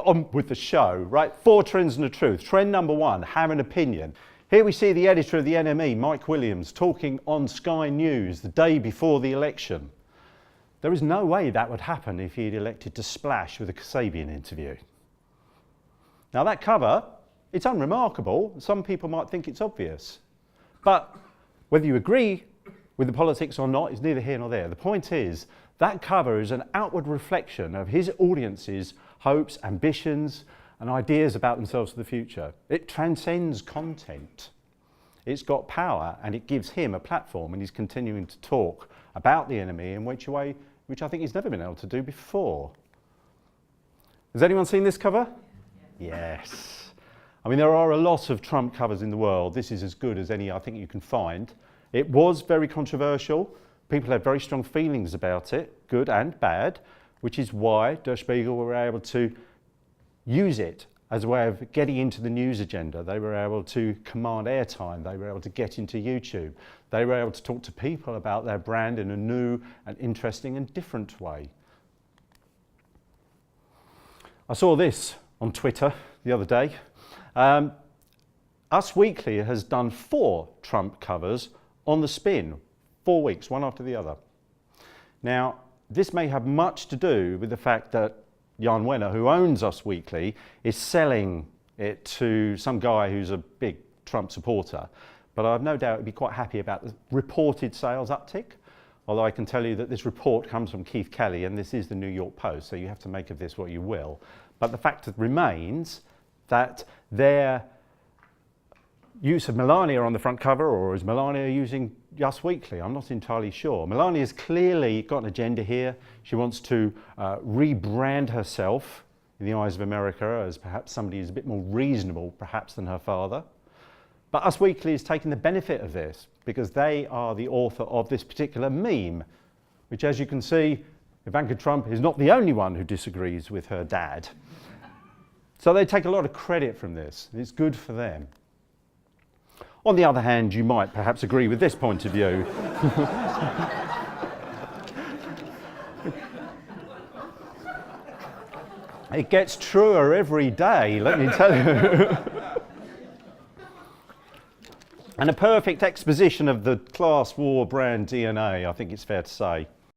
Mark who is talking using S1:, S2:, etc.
S1: on with the show, right? 4 trends and a truth. Trend number 1, have an opinion. Here we see the editor of the NME, Mike Williams, talking on Sky News the day before the election. There is no way that would happen if he'd elected to splash with a Kasabian interview. Now that cover, it's unremarkable. Some people might think it's obvious. But whether you agree with the politics or not is neither here nor there. The point is, that cover is an outward reflection of his audience's hopes, ambitions, and ideas about themselves for the future. It transcends content. It's got power, and it gives him a platform, and he's continuing to talk about the enemy in which way, which I think he's never been able to do before. Has anyone seen this cover? Yes. I mean, there are a lot of Trump covers in the world. This is as good as any I think you can find. It was very controversial. People had very strong feelings about it, good and bad, which is why Der Spiegel were able to use it as a way of getting into the news agenda. They were able to command airtime. They were able to get into YouTube. They were able to talk to people about their brand in a new and interesting and different way. I saw this on Twitter the other day. Us Weekly has done 4 Trump covers on the spin, 4 weeks, one after the other. Now, this may have much to do with the fact that Jan Wenner, who owns Us Weekly, is selling it to some guy who's a big Trump supporter. But I've no doubt he'd be quite happy about the reported sales uptick. Although I can tell you that this report comes from Keith Kelly, and this is the New York Post, so you have to make of this what you will. But the fact remains that their use of Melania on the front cover, or is Melania using Us Weekly? I'm not entirely sure. Melania's clearly got an agenda here. She wants to rebrand herself in the eyes of America as perhaps somebody who's a bit more reasonable perhaps than her father. But Us Weekly is taking the benefit of this because they are the author of this particular meme, which, as you can see, Ivanka Trump is not the only one who disagrees with her dad. So they take a lot of credit from this. It's good for them. On the other hand, you might perhaps agree with this point of view. It gets truer every day, let me tell you. And a perfect exposition of the class war brand DNA, I think it's fair to say.